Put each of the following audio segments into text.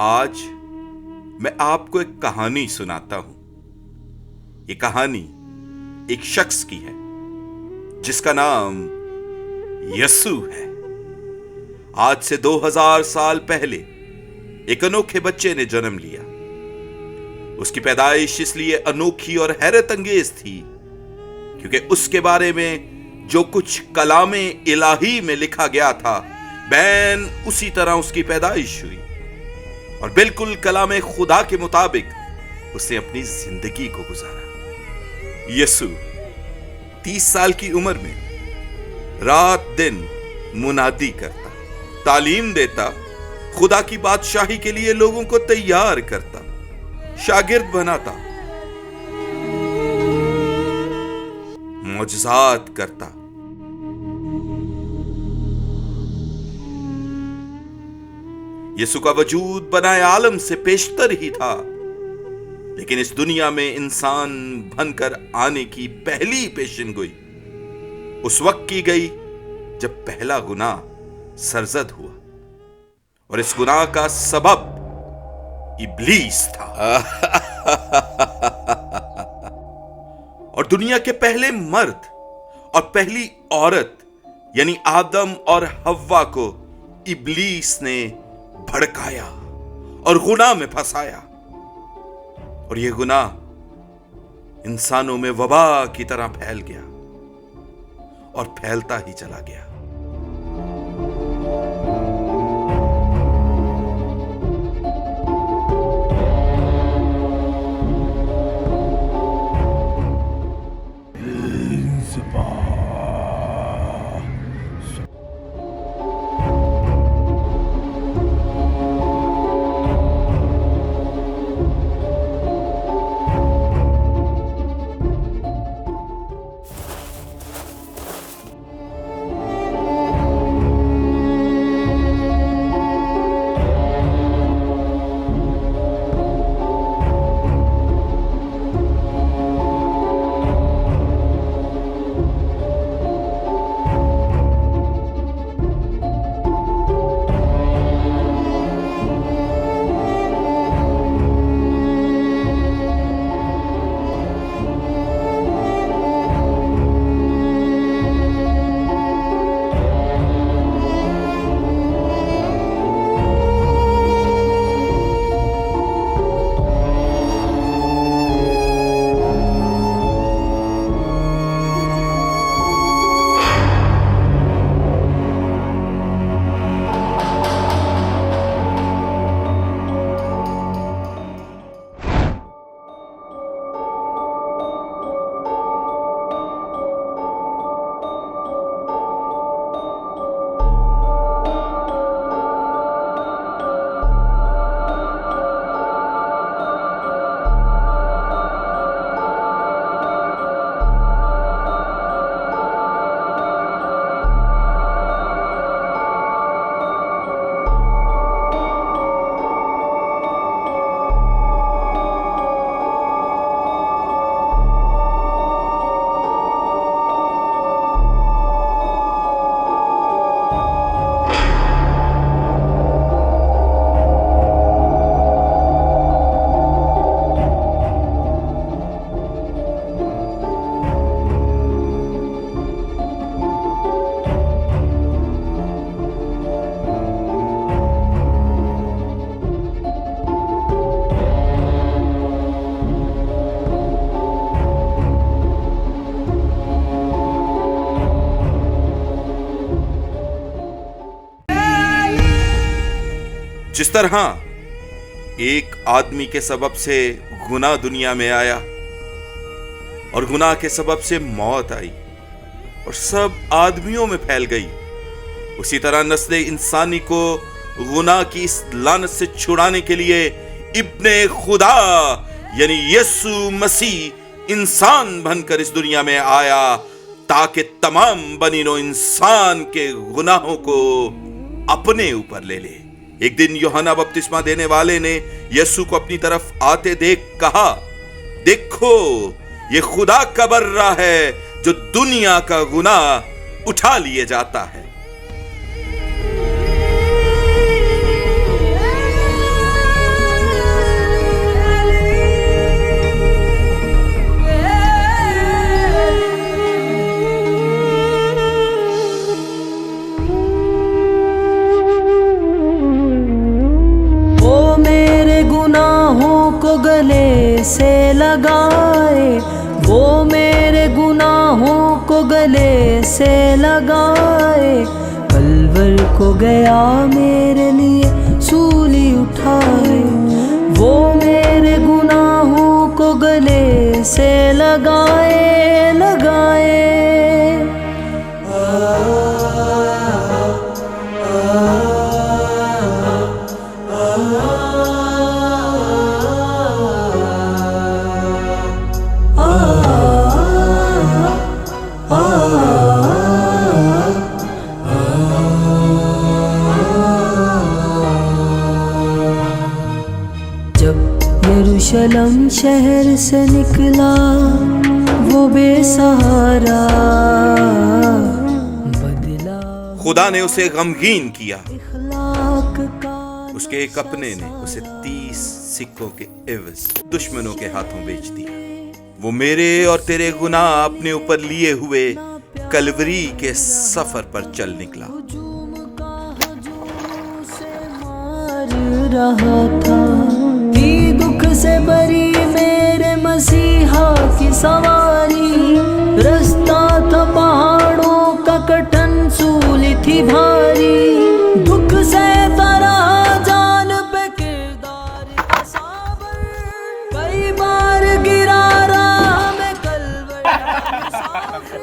आज मैं आपको एक कहानी सुनाता हूं। ये कहानी एक शख्स की है जिसका नाम यीशु है। आज से 2000 साल पहले एक अनोखे बच्चे ने जन्म लिया। उसकी पैदाइश इसलिए अनोखी और हैरत अंगेज थी क्योंकि उसके बारे में जो कुछ कलामे इलाही में लिखा गया था बैन उसी तरह उसकी पैदाइश हुई और बिल्कुल कलामे खुदा के मुताबिक उसने अपनी जिंदगी को गुजारा। यीशु 30 साल की उम्र में रात दिन मुनादी करता, तालीम देता, खुदा की बादशाही के लिए लोगों को तैयार करता, शागिर्द बनाता, मौजज़ात करता। यीशु का वजूद बनाए आलम से पेशतर ही था, लेकिन इस दुनिया में इंसान बनकर आने की पहली पेशिनगोई उस वक्त की गई जब पहला गुनाह सरजद हुआ और इस गुनाह का सबब इब्लीस था। और दुनिया के पहले मर्द और पहली औरत यानी आदम और हव्वा को इब्लीस ने भड़काया और गुनाह में फंसाया और यह गुनाह इंसानों में वबा की तरह फैल गया और फैलता ही चला गया। जिस तरह एक आदमी के सबब से गुनाह दुनिया में आया और गुनाह के सबब से मौत आई और सब आदमियों में फैल गई, उसी तरह नस्ल इंसानी को गुनाह की इस लानत से छुड़ाने के लिए इब्ने खुदा यानी यीशु मसीह इंसान बनकर इस दुनिया में आया ताकि तमाम बनीनो इंसान के गुनाहों को अपने ऊपर ले ले। एक दिन यूहन्ना बपतिस्मा देने वाले ने यीशु को अपनी तरफ आते देख कहा, देखो ये खुदा का बर्रा है जो दुनिया का गुनाह उठा लिए जाता है। गले से लगाए, कलवर को गया मेरे लिए सूली उठाए। वो मेरे गुनाहों को गले से लगाए लगाए। यरूशलेम शहर से निकला वो बेसहारा, बदला खुदा ने उसे गमगीन किया। इखलाक का उसके एक अपने ने उसे 30 सिक्कों के एवज दुश्मनों के हाथों बेच दिया। वो मेरे और तेरे गुनाह अपने ऊपर लिए हुए कलवरी के सफर पर चल निकला। हुजूम का हजूम से मार रहा था, थी दुख से भरी मेरे मसीहा की सवारी। रास्ता था पहाड़ों का कठिन, सूली थी भारी। दुख से तरह जान पे किरदार का साबर, कई बार गिरा राह में कलवर साबर।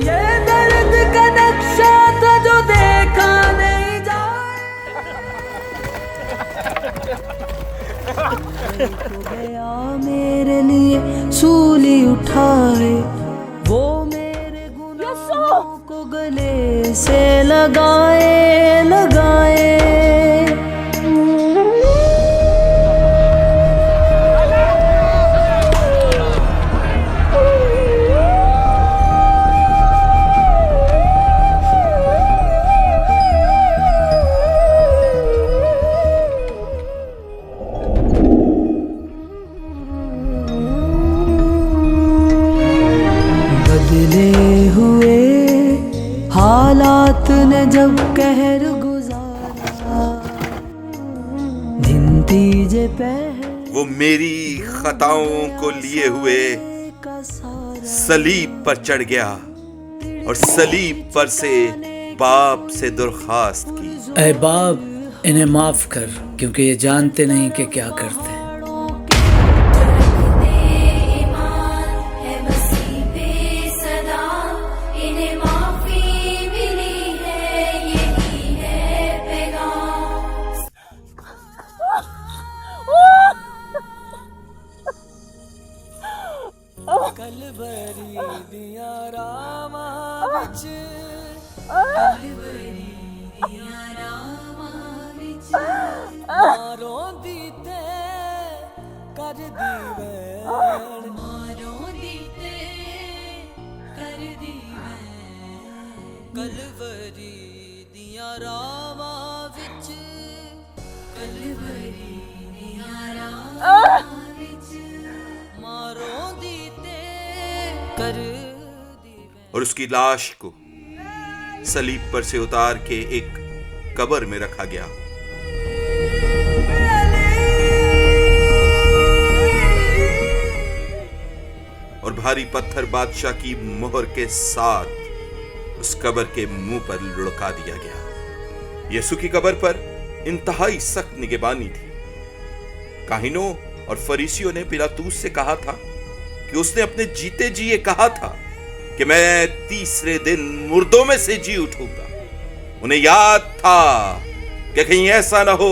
ये दर्द का नक्शा था जो देखा नहीं जाए। तो गया मेरे लिए सूली उठाए, वो मेरे गुनाहों को गले से लगाए लगाए। बदले हुए हालात ने जब कहर गुजारा, दिन तीजे पहर वो मेरी खताओं को लिए हुए का सारा सलीब पर चढ़ गया और सलीब पर से बाप से दरख्वास्त की, ऐ बाप इन्हें माफ कर, क्योंकि ये जानते नहीं कि क्या करते हैं। कलवरी दिया रामा विच, कलवरी दिया रामा विच, मारो दीते कर दीवैन, मारो दीते कर दीवैन। कलवरी दिया रामा विच, कलवरी दिया रामा विच, मारो दीते कर दीवैन। और उसकी लाश को सलीब पर से उतार के एक कब्र में रखा गया। और भारी पत्थर बादशाह की मोहर के साथ उस कब्र के मुंह पर लुढ़का दिया गया। यीशु की कब्र पर इंतहाई सख्त निगहबानी थी। काहिनों और फरीसियों ने पिलातूस से कहा था कि उसने अपने जीते जी ये कहा था कि मैं तीसरे दिन मुर्दों में से जी उठूंगा। उन्हें याद था कि कहीं ऐसा ना हो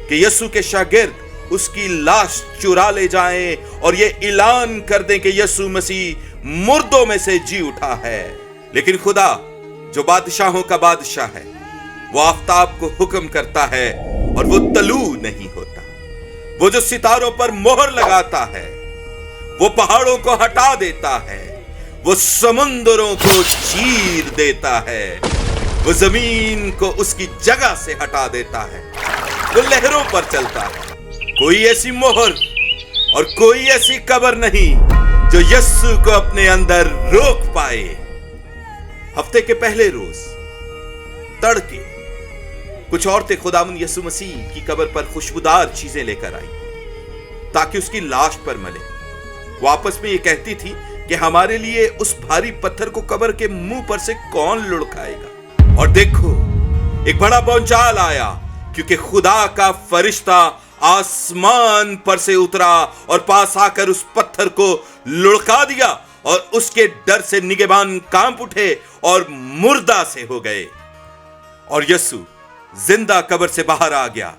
कि यीशु के शागिर्द उसकी लाश चुरा ले जाएं और ये ऐलान कर दें कि यीशु मसीह मुर्दों में से जी उठा है। लेकिन खुदा जो बादशाहों का बादशाह है, वो आफताब को हुक्म करता है और वो तलू नहीं होता। वो जो सितारों पर मोहर लगाता है, वो पहाड़ों को हटा देता है, वो समुद्रों को चीर देता है, वो जमीन को उसकी जगह से हटा देता है, वो लहरों पर चलता है। कोई ऐसी मोहर और कोई ऐसी कब्र नहीं जो यीशु को अपने अंदर रोक पाए। हफ्ते के पहले रोज तड़के कुछ औरतें खुदावंद यीशु मसीह की कब्र पर खुशबूदार चीजें लेकर आई ताकि उसकी लाश पर मले। वो आपस में ये कहती थी कि हमारे लिए उस भारी पत्थर को कब्र के मुंह पर से कौन लुढ़काएगा। और देखो, एक बड़ा भूचाल आया, क्योंकि खुदा का फरिश्ता आसमान पर से उतरा और पास आकर उस पत्थर को लुढ़का दिया, और उसके डर से निगहबान कांप उठे और मुर्दा से हो गए। और यीशु जिंदा कब्र से बाहर आ गया।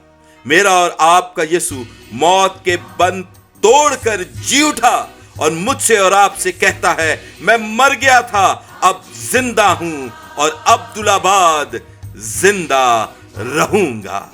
मेरा और आपका यीशु मौत के बंध तोड़कर जी उठा और मुझसे और आपसे कहता है, मैं मर गया था, अब जिंदा हूं और अब्दुल्लाबाद जिंदा रहूंगा।